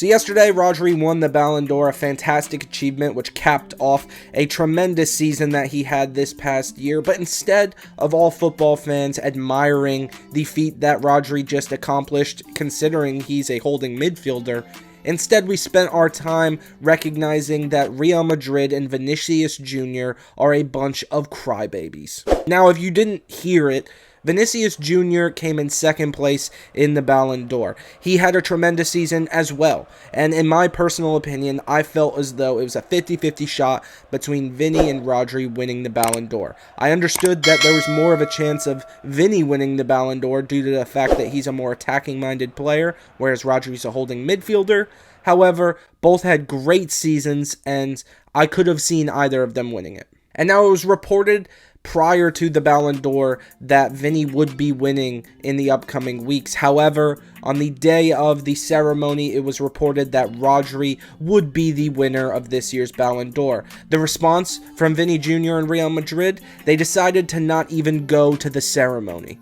So yesterday, Rodri won the Ballon d'Or, a fantastic achievement which capped off a tremendous season that he had this past year. But instead of all football fans admiring the feat that Rodri just accomplished, considering he's a holding midfielder, instead we spent our time recognizing that Real Madrid and Vinicius Jr. are a bunch of crybabies. Now, if you didn't hear it, Vinicius Jr. came in second place in the Ballon d'Or. He had a tremendous season as well, and in my personal opinion, I felt as though it was a 50-50 shot between Vinny and Rodri winning the Ballon d'Or. I understood that there was more of a chance of Vinny winning the Ballon d'Or due to the fact that he's a more attacking-minded player, whereas Rodri's a holding midfielder. However, both had great seasons, and I could have seen either of them winning it. And now it was reported prior to the Ballon d'Or that Vinny would be winning in the upcoming weeks. However, on the day of the ceremony, it was reported that Rodri would be the winner of this year's Ballon d'Or. The response from Vinny Jr. and Real Madrid, they decided to not even go to the ceremony.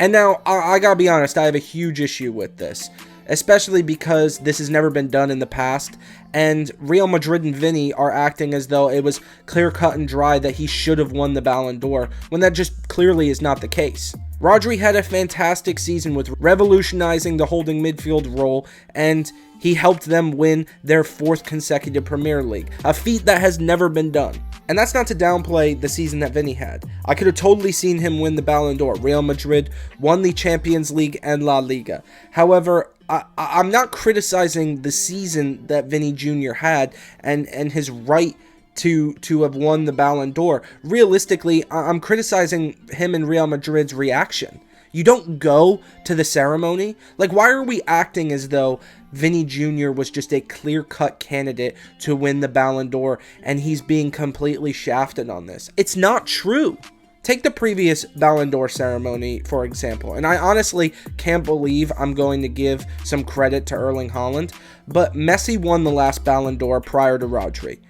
And now, I gotta be honest, I have a huge issue with this, especially because this has never been done in the past, and Real Madrid and Vinny are acting as though it was clear-cut and dry that he should have won the Ballon d'Or, when that just clearly is not the case. Rodri had a fantastic season with revolutionizing the holding midfield role, and he helped them win their 4th consecutive Premier League, a feat that has never been done. And that's not to downplay the season that Vinny had. I could have totally seen him win the Ballon d'Or. Real Madrid won the Champions League and La Liga. However, I'm not criticizing the season that Vinny Jr. had and his right to have won the Ballon d'Or. Realistically, I'm criticizing him and Real Madrid's reaction. You don't go to the ceremony. Like, why are we acting as though Vinny Jr. was just a clear-cut candidate to win the Ballon d'Or and he's being completely shafted on this? It's not true. Take the previous Ballon d'Or ceremony, for example, and I honestly can't believe I'm going to give some credit to Erling Haaland, but Messi won the last Ballon d'Or prior to Rodri,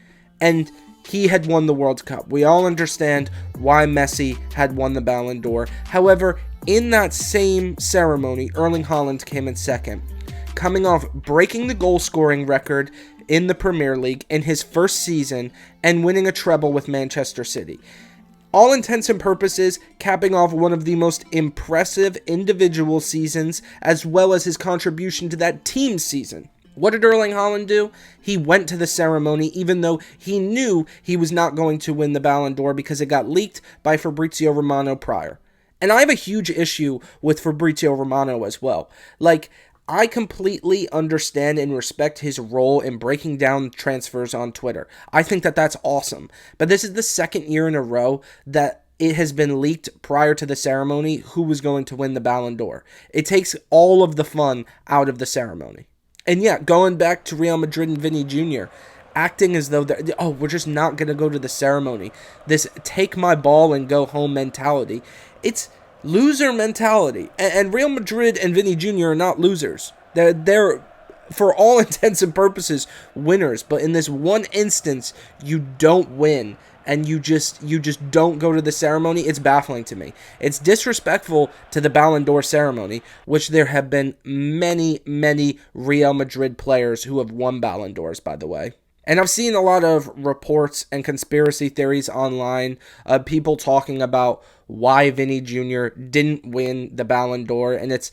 and he had won the World Cup. We all understand why Messi had won the Ballon d'Or. However, in that same ceremony, Erling Haaland came in second, coming off breaking the goal-scoring record in the Premier League in his first season and winning a treble with Manchester City. All intents and purposes, capping off one of the most impressive individual seasons, as well as his contribution to that team season. What did Erling Haaland do? He went to the ceremony even though he knew he was not going to win the Ballon d'Or because it got leaked by Fabrizio Romano prior. And I have a huge issue with Fabrizio Romano as well. Like, I completely understand and respect his role in breaking down transfers on Twitter. I think that that's awesome. But this is the second year in a row that it has been leaked prior to the ceremony who was going to win the Ballon d'Or. It takes all of the fun out of the ceremony. And yeah, going back to Real Madrid and Vinny Jr., acting as though, we're just not going to go to the ceremony. This take my ball and go home mentality. It's loser mentality. And Real Madrid and Vinny Jr. are not losers. They're for all intents and purposes, winners. But in this one instance, you don't win. And you just don't go to the ceremony. It's baffling to me. It's disrespectful to the Ballon d'Or ceremony, which there have been many, many Real Madrid players who have won Ballon d'Ors, by the way. And I've seen a lot of reports and conspiracy theories online of people talking about why Vinny Jr. didn't win the Ballon d'Or. And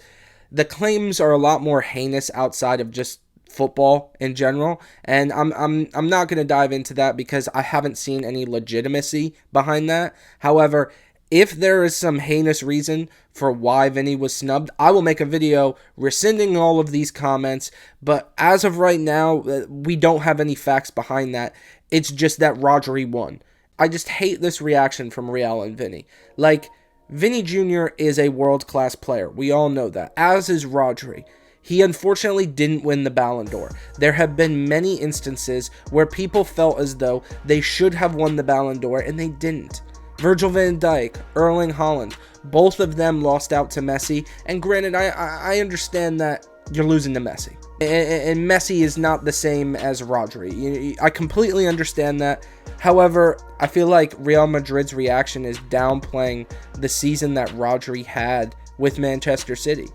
the claims are a lot more heinous outside of just football in general, and I'm not going to dive into that because I haven't seen any legitimacy behind that. However, if there is some heinous reason for why Vinny was snubbed, I will make a video rescinding all of these comments, but as of right now, we don't have any facts behind that. It's just that Rodri won. I just hate this reaction from Real and Vinny. Like, Vinny Jr. is a world-class player. We all know that, as is Rodri. He unfortunately didn't win the Ballon d'Or. There have been many instances where people felt as though they should have won the Ballon d'Or and they didn't. Virgil van Dijk, Erling Haaland, both of them lost out to Messi. And granted, I understand that you're losing to Messi. And Messi is not the same as Rodri. I completely understand that. However, I feel like Real Madrid's reaction is downplaying the season that Rodri had with Manchester City.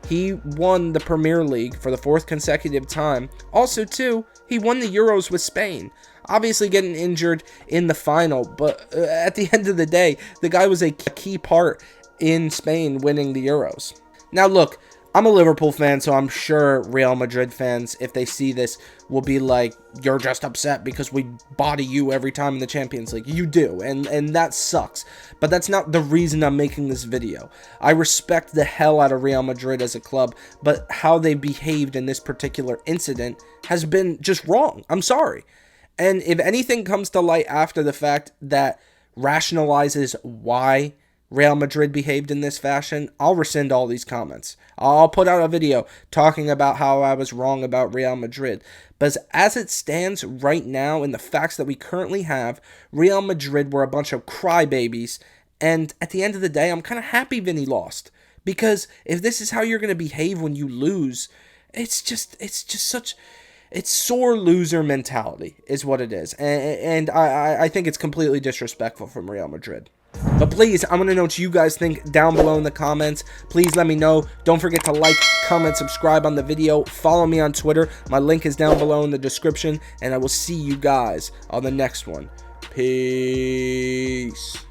He won the Premier League for the 4th consecutive time. Also, too, he won the Euros with Spain. Obviously getting injured in the final, but at the end of the day, the guy was a key part in Spain winning the Euros. Now, look, I'm a Liverpool fan, so I'm sure Real Madrid fans, if they see this, will be like, you're just upset because we body you every time in the Champions League. You do, and that sucks. But that's not the reason I'm making this video. I respect the hell out of Real Madrid as a club, but how they behaved in this particular incident has been just wrong. I'm sorry. And if anything comes to light after the fact that rationalizes why Real Madrid behaved in this fashion, I'll rescind all these comments. I'll put out a video talking about how I was wrong about Real Madrid. But as it stands right now, in the facts that we currently have, Real Madrid were a bunch of crybabies. And at the end of the day, I'm kind of happy Vinny lost. Because if this is how you're going to behave when you lose, it's sore loser mentality is what it is. And I think it's completely disrespectful from Real Madrid. But please, I want to know what you guys think down below in the comments. Please let me know. Don't forget to like, comment, subscribe on the video. Follow me on Twitter. My link is down below in the description. And I will see you guys on the next one. Peace.